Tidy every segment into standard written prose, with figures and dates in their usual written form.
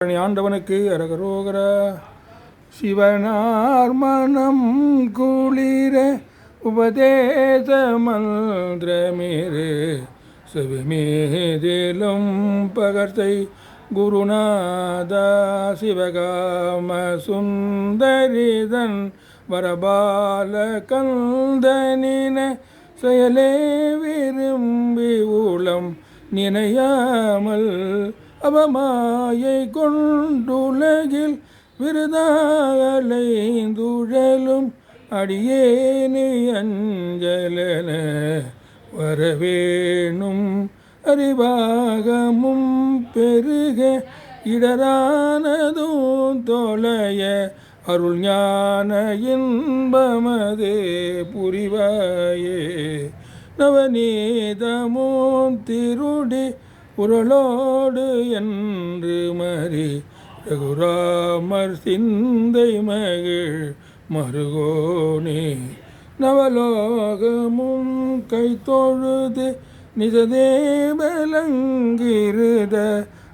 ஆண்டவனுக்கு அரகரோகரா. சிவனார் மனம் குளிர உபதேச மந்திரமேறு செவிமேதிலும் பகர்த்தை குருநாதா சிவகாம சுந்தரிதன் வரபால கந்தனின செயலே விரும்பி உளம் நினையாமல் அவமாயை கொண்டுலகில் விருதாகலைந்துழலும் அடியேனி அஞ்சலன வரவேணும் அறிவாகமும் பெருக இடரானதும் தொலைய அருள் ஞான இன்பமதே புரிவாயே. நவநீதமும் திருடி உரளோடு என்று மறி ரகுராமர் சிந்தை மகிழ் மருகோனே. நவலோகமும் கைத்தொழுது நிஜதேபலங்கிருத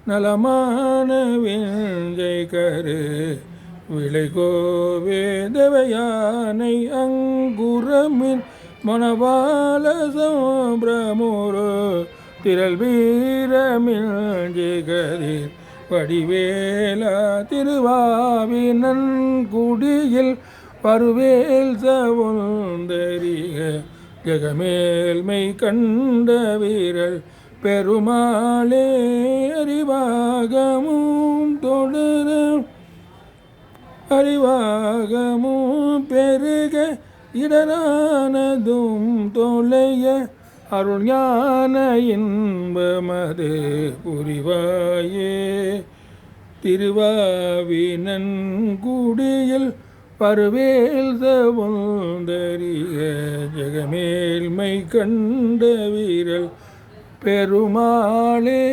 நலமான விஞ்சை கரு விளைகோவே தேவயானை அங்குரமின் மணவாள சம்பிரமுரு திரள் வீரமிழ்கதிர் வடிவேலா திருவாவினன் குடியில் பருவேல் சவுந்தரிக ஜெகமேல்மை கண்ட வீரல் பெருமாளே. அறிவாகமும் தொடர அறிவாகமும் பெருக இடரானதும் தொலைய அருள் ஞான இன்பமது புரிவாயே. திருவாவினன் குடியில் பருவேல் சவுந்தரிய ஜெகமேல்மை கண்ட வீரல் பெருமாளே.